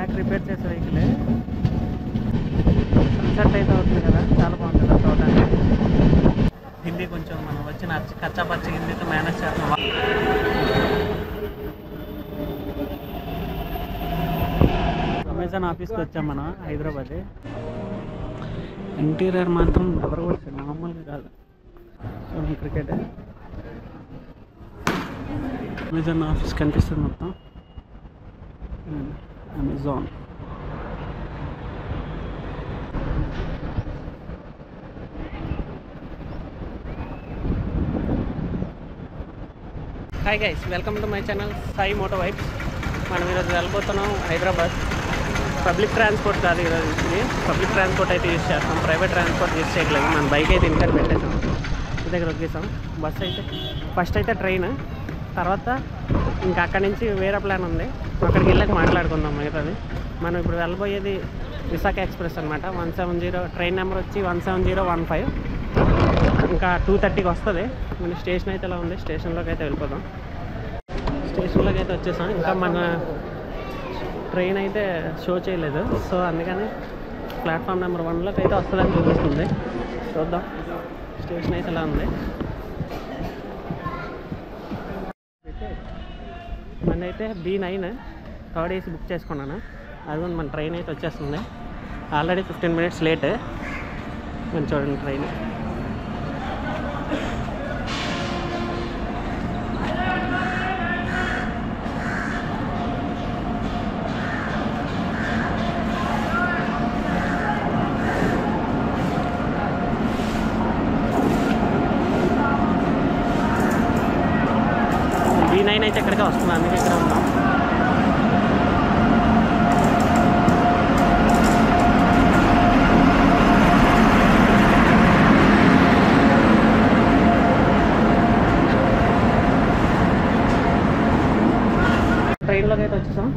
Track repair చేసే వెహికలే. Sunset అయితే అవుతుంది కదా, చాలా బాగుంటుంది చూడడానికి. హిందీ కొంచెం మనం వచ్చిన కచ్చా పచ్చి హిందీతో మేనేజ్ చేస్తాం. అమెజాన్ ఆఫీస్కి వచ్చాం మనం హైదరాబాద్. ఇంటీరియర్ మాత్రం ఎవరు కూడా మామూలుగా కాదు. సో క్రికెట్ అమెజాన్ ఆఫీస్ కనిపిస్తుంది మొత్తం. Amazon hi guys, welcome to my channel Sai moto vibes. మనం ఈరోజు వెళ్ళిపోతున్నాం హైదరాబాద్. పబ్లిక్ ట్రాన్స్పోర్ట్ కాదు ఈరోజు, ఇది పబ్లిక్ ట్రాన్స్పోర్ట్ అయితే యూజ్ చేస్తాం, ప్రైవేట్ ట్రాన్స్పోర్ట్ యూజ్ చేయట్లేదు. మన బైక్ అయితే ఇంటికి పెట్టేసాం, ఇంటి దగ్గర వచ్చేసాం. బస్ అయితే ఫస్ట్ అయితే ట్రైన్, తర్వాత ఇంకా అక్కడి నుంచి వేరే ప్లాన్ ఉంది, అక్కడికి వెళ్ళాక మాట్లాడుకుందాం మిగతాది. మనం ఇప్పుడు వెళ్ళబోయేది విశాఖ ఎక్స్ప్రెస్ అనమాట. 170 ట్రైన్ నెంబర్ వచ్చి 17015. ఇంకా 2:30కి వస్తుంది. మన స్టేషన్ అయితే ఇలా ఉంది, స్టేషన్లోకి అయితే వెళ్ళిపోదాం. స్టేషన్లోకి అయితే వచ్చేసాం. ఇంకా మన ట్రైన్ అయితే షో చేయలేదు, సో అందుకని ప్లాట్ఫామ్ నెంబర్ 1లోకి అయితే వస్తుందని చూపిస్తుంది. చూద్దాం. స్టేషన్ అయితే ఇలా ఉంది. మనైతే B9 థర్డ్ ఏసీ బుక్ చేసుకున్నాను. అది మన ట్రైన్ అయితే వచ్చేస్తుంది. Already 15 minutes late. మనం చూడండి ట్రైన్. B9 అయితే ఎక్కడికే వస్తుంది, అందుకే ఇక్కడ ఉన్నాం. ట్రైన్లోకి అయితే వచ్చేసాం.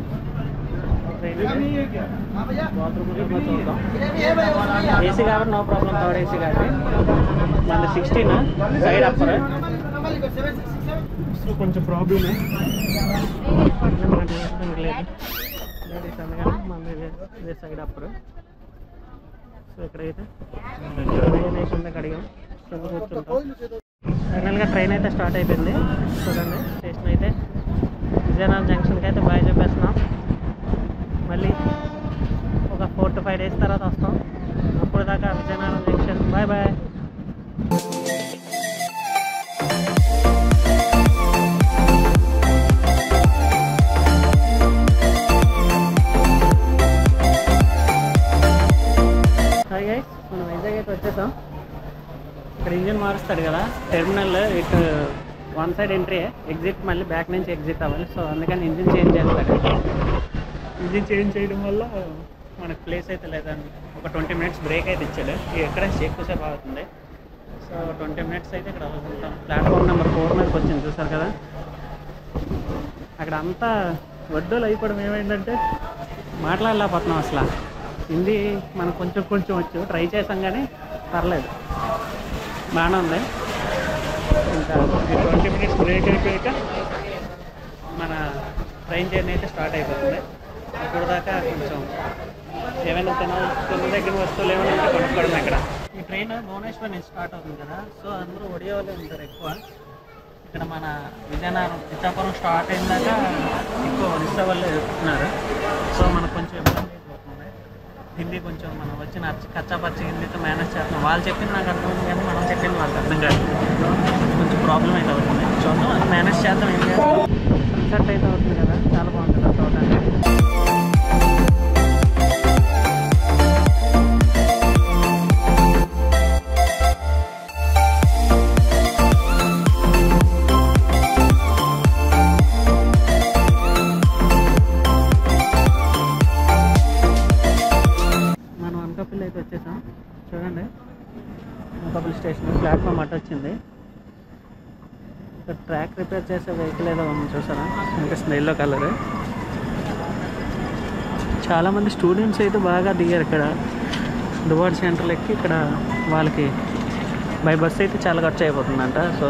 ట్రైన్ బాత్రూమ్ చూద్దాం. ఏసీ కాబట్టి నో ప్రాబ్లం, థర్డ్ ఏసీ కాబట్టి. మన 16 సైడ్ అప్పర్, కొంచెం ప్రాబ్లమే లేదు. లేడీస్ అనగానే మన ఇదే సైడ్ అప్పుడు. సో ఇక్కడైతే నేషన్ అడిగాం, కూర్చుంటాం. ఫైనల్గా ట్రైన్ అయితే స్టార్ట్ అయిపోయింది. చూడండి, స్టేషన్ అయితే విజయనగరం జంక్షన్కి అయితే బాయ్ చెప్పేస్తున్నాం. మళ్ళీ ఒక 4 to 5 days తర్వాత వస్తాం. అప్పుడు దాకా Vizianagaram junction bye bye. Hi guys, మనం వైజాగ్ అయితే వచ్చేసాం. ఇక్కడ ఇంజిన్ మారుస్తాడు కదా టెర్మినల్, ఇటు వన్ సైడ్ ఎంట్రీ, ఎగ్జిట్ మళ్ళీ బ్యాక్ నుంచి ఎగ్జిట్ అవ్వాలి. సో అందుకని ఇంజిన్ చేంజ్ చేస్తాడు. ఇంజిన్ చేంజ్ చేయడం వల్ల మనకు ప్లేస్ అయితే లేదండి. ఒక 20 minutes బ్రేక్ అయితే ఇచ్చాడు. ఎక్కడ ఎక్కువసేపు అవుతుంది. సో 20 minutes అయితే ఇక్కడ ఉంటాం. ప్లాట్ఫామ్ నెంబర్ 4 మీదకి వచ్చింది, చూసారు కదా. అక్కడ అంతా వడ్డోలు అయిపోవడం ఏమైందంటే మాట్లాడలేకపోతున్నాం అసలు. హిందీ మనకు కొంచెం కొంచెం వచ్చు, ట్రై చేసాం కానీ పర్లేదు, బాగానే ఉంది. ఇంకా 20 minutes బ్రేక్ అయిపోయాక మన ట్రైన్ జర్నీ అయితే స్టార్ట్ అయిపోతుంది. అప్పుడు దాకా కొంచెం ఏమైనా తిన్న దగ్గర వస్తువులు ఏమైనా ఉంటే కొనుక్కోవడం. ఇక్కడ ఈ ట్రైన్ భువనేశ్వర్ నుంచి స్టార్ట్ అవుతుంది కదా, సో అందరూ ఒడియా వాళ్ళే ఉంటారు ఎక్కువ. ఇక్కడ మన విజయనగరం ఇచ్చాపురం స్టార్ట్ అయినాక ఎక్కువ ఒడిస్సా వాళ్ళే చెప్తున్నారు. సో మనకు కొంచెం ఇబ్బంది అయిపోతుంది. హిందీ కొంచెం మనం వచ్చిన కచ్చా పచ్చి హిందీతో మేనేజ్ చేస్తాం. వాళ్ళు చెప్పింది నాకు అర్థమవుతుంది కానీ మనం చెప్పింది వాళ్ళకి అర్థం కాదు, కొంచెం ప్రాబ్లం అయితే అవుతుంది. చూద్దాం, అది మేనేజ్ చేద్దాం. ఏం చేస్తాం. సన్సెట్ అయితే అవుతుంది కదా, చాలా బాగుంటుంది చూడడానికి. మనం అనకాపల్లి అయితే వచ్చేసాం. చూడండి, అనకాపల్లి స్టేషన్ ప్లాట్ఫామ్ అటు వచ్చింది. ట్రాక్ రిపేర్ చేసే వెహికల్ ఏదో ఉంది, చూసారా, అనిపిస్తుంది ఎల్లో కలర్. చాలామంది స్టూడెంట్స్ అయితే బాగా దిగారు ఇక్కడ. దువాడ్ సెంటర్లు ఎక్కి ఇక్కడ వాళ్ళకి బై బస్ అయితే చాలా ఖర్చు అయిపోతుందంట. సో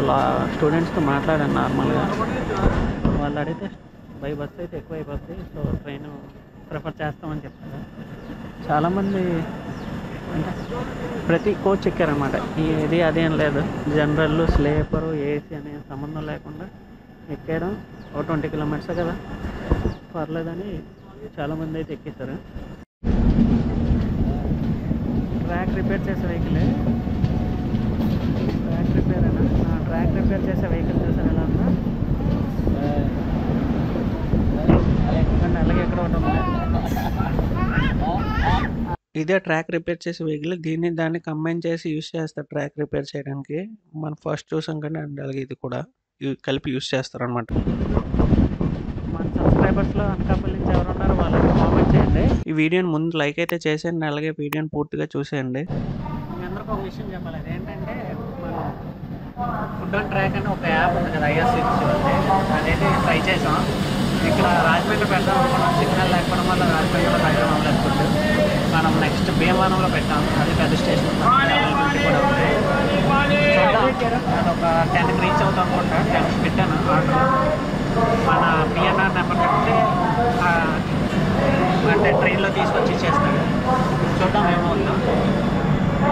స్టూడెంట్స్తో మాట్లాడాను నార్మల్గా, వాళ్ళు అడిగితే బై బస్ అయితే ఎక్కువ అయిపోతుంది. సో ట్రైన్ ప్రిఫర్ చేస్తామని చెప్తారు. చాలామంది అంటే ప్రతి కోచ్ ఎక్కారనమాట. ఇది అదేం లేదు, జనరల్, స్లీపరు, ఏసీ అనే సంబంధం లేకుండా ఎక్కారు. ఓ 20 కిలోమీటర్స్ కదా, పర్లేదని చాలామంది అయితే ఎక్కేశారు. ట్రాక్ రిపేర్ చేసే వెహికలే. ట్రాక్ రిపేర్ అయినా ట్రాక్ రిపేర్ చేసే వెహికల్ చూసారు ఎలా ఉందా. అలాగే ఎక్కడ ఉంటుంది ఇదే ట్రాక్ రిపేర్ చేసే వెహికల్. దాన్ని కంబైన్ చేసి యూస్ చేస్తారు ట్రాక్ రిపేర్ చేయడానికి. మనం ఫస్ట్ చూసాం కానీ అండ్ అలాగే ఇది కూడా కలిపి యూస్ చేస్తారు అనమాట. మన సబ్స్క్రైబర్స్లో అనకాపల్లి నుంచి ఎవరు ఉన్నారో వాళ్ళకి కామెంట్ చేయండి. ఈ వీడియోని ముందు లైక్ అయితే చేసేయండి, అలాగే వీడియోని పూర్తిగా చూసేయండి. మీ అందరికీ ఒక విషయం చెప్పాలి, అదేంటంటే మనం ఫుడ్ ఆన్ ట్రాక్ అని ఒక యాప్ ఉంది కదా, ఐఆర్సీటీసీ అదైతే ట్రై చేసాం. ఇక్కడ రాజమండ్రి పెడదాం అనుకున్నాం, సిగ్నల్ లేకపోవడం వల్ల రాజమండ్రిలో పెట్టడం అవ్వలేదు ఫుడ్. మనం నెక్స్ట్ భీమవరంలో పెట్టాం, అది పెద్ద స్టేషన్ కూడా ఉంది. అది ఒక 10కి రీచ్ అవుతాం అనుకుంటా. 10కి పెట్టాను ఆర్డర్. మన పిఎన్ఆర్ నెంబర్ చెప్తే అంటే ట్రైన్లో తీసుకొచ్చి ఇచ్చేస్తాడు. చూద్దాం ఏమవుతుందో,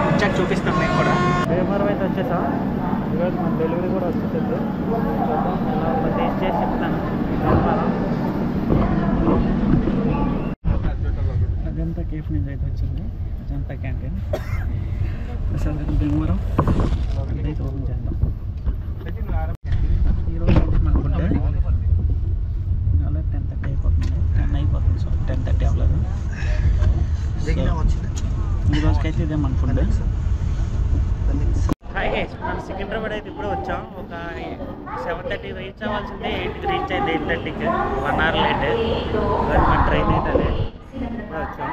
వచ్చాక చూపిస్తాం మీకు కూడా. భీమవరం అయితే వచ్చేసాం. ఈరోజు మన డెలివరీ కూడా వచ్చేసింది. చూద్దాం ఎలా ఉందో టేస్ట్ చేసి చెప్తాను. భీమవరం అజంతా కేఫ్ నుంచి అయితే వచ్చింది, అజంతా క్యాంటీన్. అసలు భీమవరం అయితే ఓపెన్ చేద్దాం. ఈరోజు అయితే మన ఫుడ్ అలా 10:30 అయిపోతుంది. 10 అయిపోతుంది. సో 10:30 అవ్వలేదు. ఈరోజుకైతే ఇదే మన ఫుడ్. హాయ్ గైస్, మనం సికింద్రాబాద్ అయితే ఇప్పుడు వచ్చాం. ఒక 7:30 రీచ్ అవ్వాల్సిందే, 8కి రీచ్ అయింది. 8:30కి 1 అవర్ లేట్. మన ట్రైన్ అయితే అదే ఇప్పుడు వచ్చాం.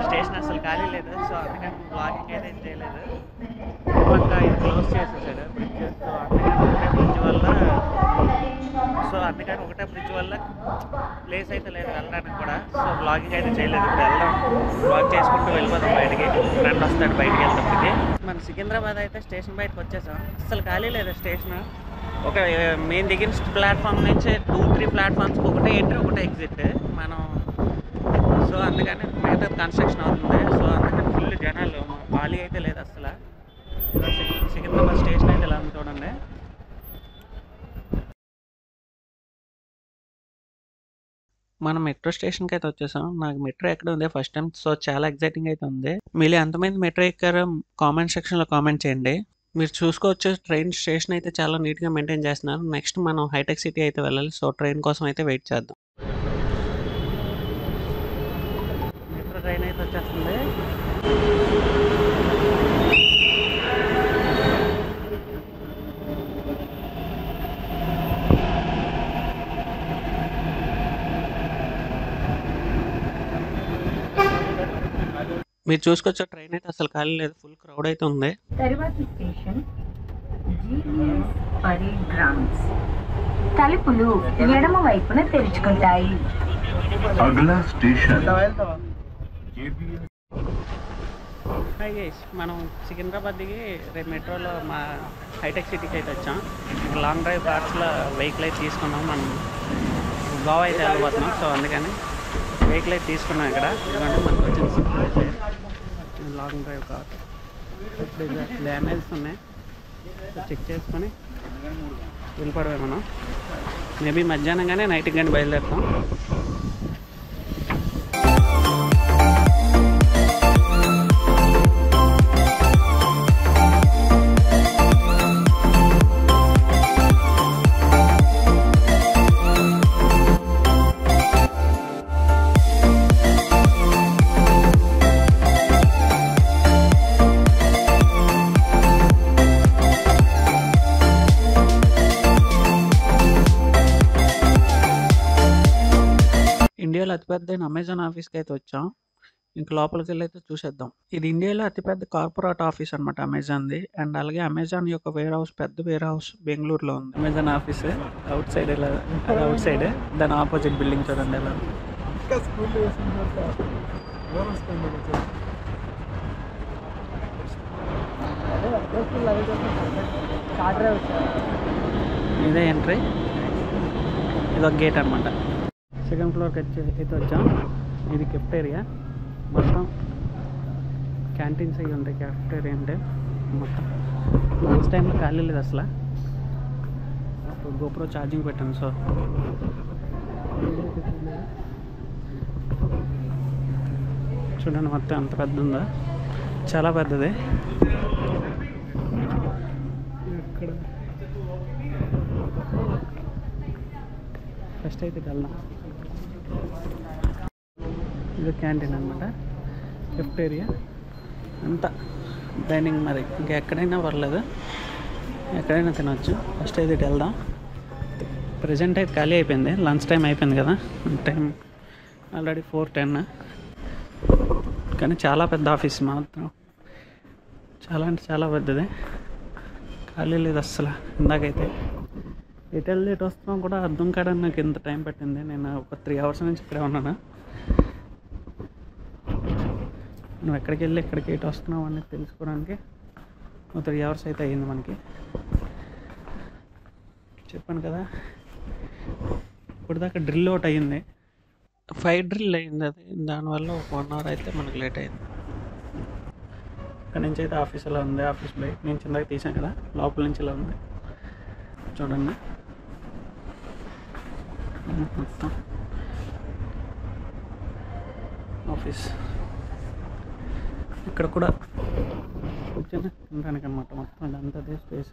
స్టేషన్ అసలు ఖాళీ లేదు, సో అందుకని బ్లాగింగ్ అయితే ఏం చేయలేదు. పక్క ఇది క్లోజ్ చేసేసాడు బ్రిడ్జ్. సో అందుకని ఒకటే బ్రిడ్జ్ వల్ల ప్లేస్ అయితే లేదు వెళ్ళడానికి కూడా. సో బ్లాగింగ్ అయితే చేయలేదు. ఇప్పుడు వెళ్దాం, బ్లాగ్ చేసుకుంటూ వెళ్ళిపోదాం బయటికి. ఫ్రెండ్ వస్తాడు బయటికి వెళ్తాం. మన సికింద్రాబాద్ అయితే స్టేషన్ బయటకు వచ్చేసాం. అసలు ఖాళీ లేదు స్టేషన్. ఒక మెయిన్ దిగిన ప్లాట్ఫామ్ నుంచి 2-3 ప్లాట్ఫామ్స్కి ఒకటే ఎంట్రీ, ఒకటే ఎగ్జిట్ మనం. సో అందుకని మిగతా కన్స్ట్రక్షన్ అవుతుంది. సో అందుకని ఫుల్ జనాలు, ఖాళీ అయితే లేదు అసలు. సికింద్రాబాద్ స్టేషన్ అయితే ఎలా ఉంది చూడండి. మనం మెట్రో స్టేషన్కి అయితే వచ్చేసాం. నాకు మెట్రో ఎక్కడ ఉంది ఫస్ట్ టైం, సో చాలా ఎక్సైటింగ్ అయితే ఉంది. మీరు ఎంతమంది మెట్రో ఎక్కారో కామెంట్ సెక్షన్లో కామెంట్ చేయండి. మీరు చూసుకోవచ్చు, ట్రైన్ స్టేషన్ అయితే చాలా నీట్గా మెయింటైన్ చేస్తున్నారు. నెక్స్ట్ మనం హైటెక్ సిటీ అయితే వెళ్ళాలి. సో ట్రైన్ కోసం అయితే వెయిట్ చేద్దాం. మెట్రో ట్రైన్ అయితే వచ్చేస్తుంది. మీరు చూసుకోవచ్చు, ట్రైన్ అయితే అసలు ఖాళీ లేదు, ఫుల్ క్రౌడ్ అయితే ఉంది. తరువాతి స్టేషన్ జీబీఎస్ పరేడ్ గ్రౌండ్స్. తలుపులు ఎడమ వైపున తెరుచుకుంటాయి. అగలా స్టేషన్ హాయ్ గైస్, మనం సికింద్రాబాద్ దిగి రేపు మెట్రోలో మా హైటెక్ సిటీకి అయితే వచ్చాం. లాంగ్ డ్రైవ్ కార్స్లో వెహికల్ అయితే తీసుకున్నాం. మనం గోవా అయితే వెళ్ళిపోతున్నాం. సో అందుకని వెహికల్ అయితే తీసుకున్నాం. ఇక్కడ ఎందుకంటే మనకు వచ్చిన లాంగ్ డ్రైవ్ కార్. ఇప్పుడు డ్యామేజెస్ ఉన్నాయి, సో చెక్ చేసుకొని వెళ్ళిపోవడమే మనం. మేబీ మధ్యాహ్నం కానీ నైట్కి కానీ బయలుదేరుతాం. ఇండియాలో అతిపెద్ద అమెజాన్ ఆఫీస్కి అయితే వచ్చాం. ఇంక లోపలికి వెళ్ళి అయితే చూసేద్దాం. ఇది ఇండియాలో అతిపెద్ద కార్పొరేట్ ఆఫీస్ అనమాట అమెజాన్ది. అండ్ అలాగే అమెజాన్ యొక్క వేర్ హౌస్, పెద్ద వేర్ హౌస్ బెంగళూరులో ఉంది. అమెజాన్ ఆఫీస్ అవుట్ సైడ్ ఎలా, అది అవుట్ సైడ్, దాని ఆపోజిట్ బిల్డింగ్ చూడండి ఎలా. ఇదే ఎంట్రీ, ఇదొక గేట్ అనమాట. సెకండ్ ఫ్లోర్కి అయితే వచ్చాం. ఇది కెఫ్టేరియా, మొత్తం క్యాంటీన్స్ అవి ఉంటాయి. కెఫ్టేరియా అంటే మొత్తం లంచ్ టైంలో ఖాళీ లేదు అసలు. అప్పుడు గోప్రో ఛార్జింగ్ పెట్టాను. సో చూడండి మొత్తం ఎంత పెద్ద ఉందో, చాలా పెద్దది. ఇక్కడ ఫస్ట్ అయితే వెళ్దాం. ఇది క్యాంటీన్ అనమాట, కెఫ్టేరియా అంతా డైనింగ్. మరి ఇంకా ఎక్కడైనా పర్లేదు, ఎక్కడైనా తినొచ్చు. ఫస్ట్ అయితే వెళ్దాం. ప్రజెంట్ అయితే ఖాళీ అయిపోయింది, లంచ్ టైం అయిపోయింది కదా. Time already 4:10. కానీ చాలా పెద్ద ఆఫీస్ మాత్రం, చాలా అంటే చాలా పెద్దది. ఖాళీ లేదు అస్సలు. ఇందాకైతే ఎటు వెళ్ళి ఎటు వస్తున్నాం కూడా అర్థం కాదని నాకు ఎంత టైం పట్టింది. నేను ఒక 3 hours నుంచి ఇక్కడే ఉన్నాను. నువ్వు ఎక్కడికి వెళ్ళి ఎక్కడికి ఎటు వస్తున్నావు అనేది తెలుసుకోవడానికి ఒక 3 hours అయితే అయ్యింది మనకి. చెప్పాను కదా, ఇప్పుడు దాకా డ్రిల్ అవుట్ అయ్యింది, 5 డ్రిల్ అయ్యింది. అది దానివల్ల ఒక 1 hour అయితే మనకు లేట్ అయింది. ఇక్కడ నుంచి అయితే ఆఫీస్ ఎలా ఉంది, ఆఫీస్ బయట నుంచి ఇందాక తీసాను కదా, లోపల నుంచి ఇలా ఉంది చూడండి. మొత్తం ఆఫీస్. ఇక్కడ కూడా కూర్చొని తినడానికి అనమాట. మొత్తం ఇదంతా అదే స్పేస్.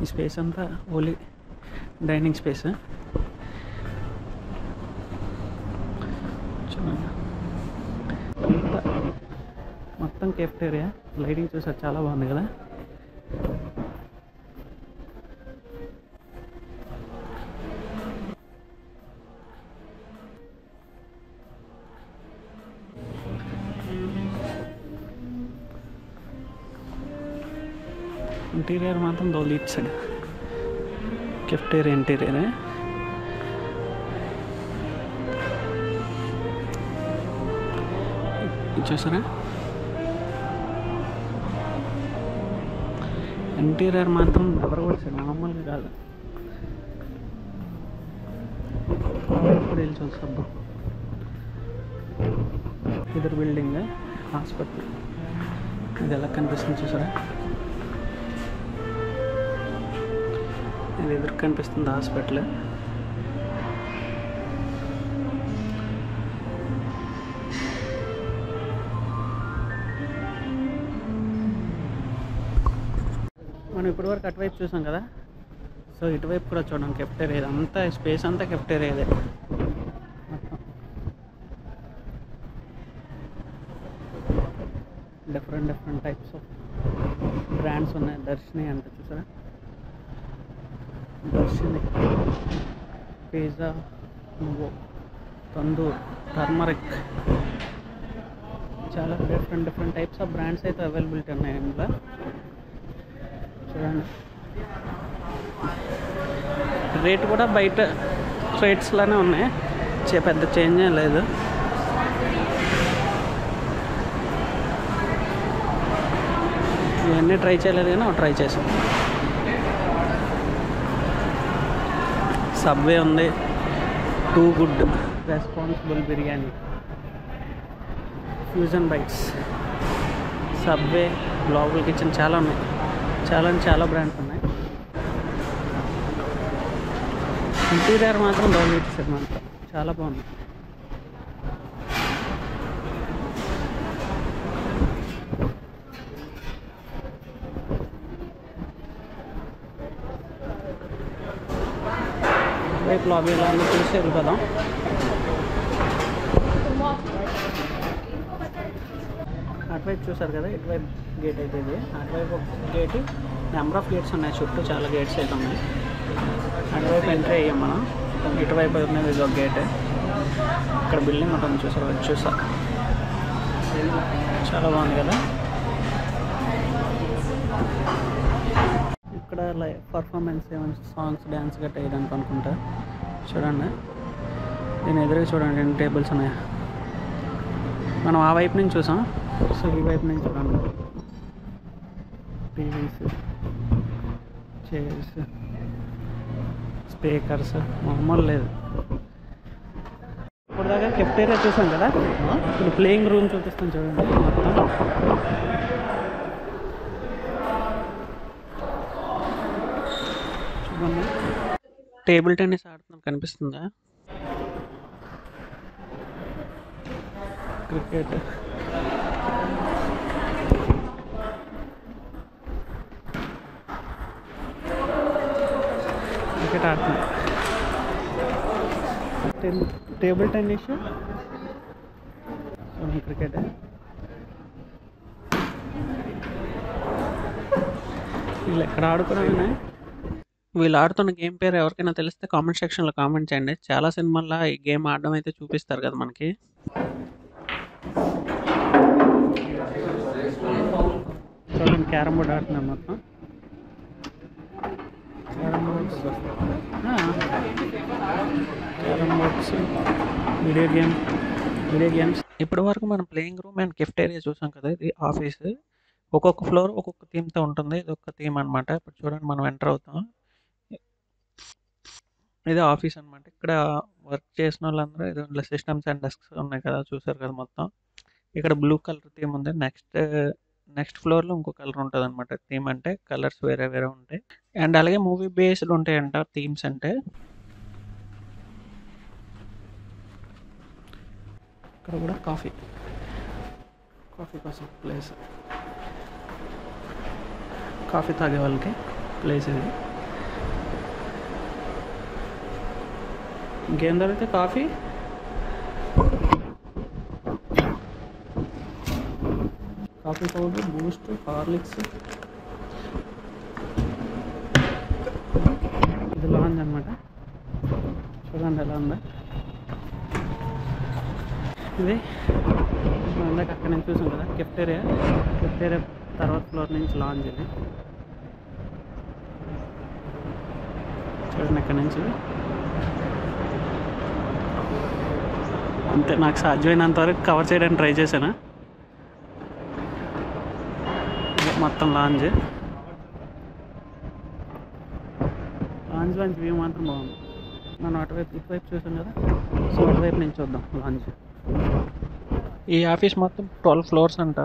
ఈ స్పేస్ అంతా ఓన్లీ డైనింగ్ స్పేస్. చూడండి అంతా మొత్తం కెఫ్టేరియా. లైటింగ్ చూసారు, చాలా బాగుంది కదా. ఇంటీరియర్ మాత్రం దోలు ఇచ్చాడు. కెఫ్టేరియా ఇంటీరియర్ చూసారా. ఇంటీరియర్ మాత్రం ఎవరు కొట్టాడు, మామూలుగా కాదు. ఇప్పుడు వెళ్ళి చూస్తాం. ఎదురు బిల్డింగ్ హాస్పిటల్. ఇది ఎలా కనిపిస్తుంది చూసారా. ఇది ఎదురు కనిపిస్తుంది హాస్పిటల్. మనం ఇప్పటివరకు అటువైపు చూసాం కదా. సో ఇటువైపు కూడా చూడండి కెఫ్టేరియా. అంతా స్పేస్ అంతా కెఫ్టేరియా. ఇదే మొత్తం డిఫరెంట్ టైప్స్ ఆఫ్ బ్రాండ్స్ ఉన్నాయి. దర్శిని అంటే చూసారా, దర్శిని, పిజ్జా, తందూర్, టర్మరిక్, చాలా డిఫరెంట్ టైప్స్ ఆఫ్ బ్రాండ్స్ అయితే అవైలబిలిటీ ఉన్నాయి ఇందులో. చూడండి రేట్ కూడా బయట రేట్స్లోనే ఉన్నాయి, పెద్ద చేంజ్ ఏం లేదు. ఇవన్నీ ట్రై చేయలేదు కానీ ట్రై చేసాం. సబ్వే ఉంది, too good, responsible biryani, fusion bites, subway, global kitchen, చాలా ఉన్నాయి. చాలా బ్రాండ్స్ ఉన్నాయి. ఇంటీరియర్ మాత్రం బాగా ఇచ్చారు మనకు, చాలా బాగుంది. రేపు లాబీలో అన్నీ చూసి వెళ్ళిపోదాం. అటువైపు చూసారు కదా, ఇటువైపు గేట్ అయితే ఇది. అటువైపు గేట్, నెంబర్ ఆఫ్ గేట్స్ ఉన్నాయి, చుట్టూ చాలా గేట్స్ అయితే ఉన్నాయి. అటువైపు ఎంట్రీ అయ్యాం మనం. ఇటువైపు ఉన్నది ఇది ఒక గేట్. ఇక్కడ బిల్డింగ్ ఉంటుంది చూసారు, అది చూసా, చాలా బాగుంది కదా. ఇక్కడ లైవ్ పర్ఫార్మెన్స్ ఏమైనా సాంగ్స్ డ్యాన్స్ గట్రా వేయడానికి అనుకుంటా. చూడండి దీని ఎదురుగా చూడండి ఎన్ని టేబుల్స్ ఉన్నాయి. మనం ఆ వైపు నుంచి చూసాం, సో ఈ వైపు నుంచి చూడండి. టీవీస్, చైర్స్, స్పీకర్స్, మామూలు లేదు. ఇప్పటిదాకా కెఫ్టేరియా చూసాం కదా, ఇప్పుడు ప్లేయింగ్ రూమ్ చూపిస్తాం చూడండి. మొత్తం చూడండి, టేబుల్ టెన్నిస్ ఆడుతున్నాం కనిపిస్తుందా, క్రికెట్, క్రికెట్ ఆడుతున్నాం, టేబుల్ టెన్నిస్, క్రికెట్. వీళ్ళు ఎక్కడ ఆడుకున్నామే. వీళ్ళు ఆడుతున్న గేమ్ పేరు ఎవరికైనా తెలిస్తే కామెంట్ సెక్షన్లో కామెంట్ చేయండి. చాలా సినిమాల్లో ఈ గేమ్ ఆడడం అయితే చూపిస్తారు కదా మనకి. చూడండి, క్యారమ్ బోర్డ్ ఆడుతున్నాం మొత్తం. Carrom boards, video games. ఇప్పటి వరకు మనం ప్లేయింగ్ రూమ్ అండ్ కెఫ్టేరియా చూసాం కదా, ఇది ఆఫీస్. ఒక్కొక్క ఫ్లోర్ ఒక్కొక్క థీమ్తో ఉంటుంది. ఇది ఒక థీమ్ అనమాట. ఇప్పుడు చూడండి, మనం ఎంటర్ అవుతాం. ఇది ఆఫీస్ అనమాట. ఇక్కడ వర్క్ చేసిన వాళ్ళందరూ ఇది సిస్టమ్స్ అండ్ డెస్క్స్ ఉన్నాయి కదా, చూసారు కదా మొత్తం. ఇక్కడ బ్లూ కలర్ థీమ్ ఉంది. నెక్స్ట్ ఫ్లోర్లో ఇంకో కలర్ ఉంటుంది అనమాట. థీమ్ అంటే కలర్స్ వేరే వేరే ఉంటాయి. అండ్ అలాగే మూవీ బేస్డ్ ఉంటాయంట థీమ్స్ అంటే. ఇక్కడ కూడా కాఫీ కోసం ప్లేస్, కాఫీ తాగే వాళ్ళకి ప్లేస్ ఇది. ఇంకేం దొరికితే coffee, coffee powder, Boost, Horlicks. ఇది లాంజ్ అనమాట. చూడండి ఎలా ఉందా. ఇది ఇందాక అక్కడ నుంచి చూసాం కదా, కెఫ్టేరియా తర్వాత ఫ్లోర్ నుంచి లాంజ్. ఇది చూడండి అక్కడ నుంచి. అంతే, నాకు సాధ్యమైనంత వరకు కవర్ చేయడానికి ట్రై చేశాను. మొత్తం లాంజ్ వ్యూ మాత్రం బాగుంది. మనం ఇటువైపు చూసాం కదా, సో అటువైపు నుంచి చూద్దాం లాంజ్. ఈ ఆఫీస్ మొత్తం 12 ఫ్లోర్స్ అంట.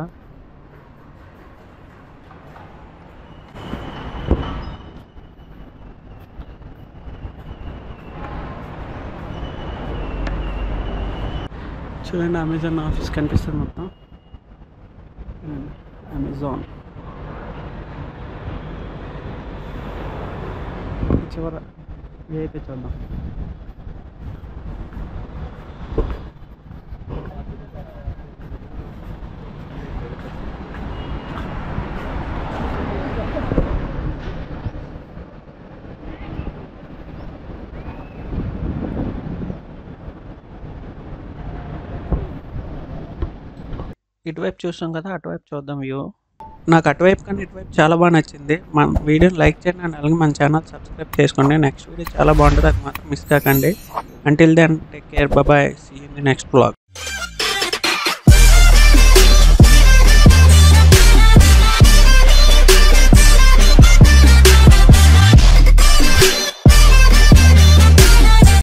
చూడండి, అమెజాన్ ఆఫీస్ కనిపిస్తుంది మొత్తం. అమెజాన్ చివర ఏ అయితే చూద్దాం. ఇటువైపు చూస్తాం కదా, అటువైపు చూద్దాం వ్యూ. నాకు అటువైపు కానీ ఇటువైపు చాలా బాగా నచ్చింది. మన వీడియోని లైక్ చేయండి అండ్ అలాగే మన ఛానల్ సబ్స్క్రైబ్ చేసుకోండి. నెక్స్ట్ వీడియో చాలా బాగుంటుంది, అది మాత్రం మిస్ కాకండి. Until then take care, bye, see you in the next blog.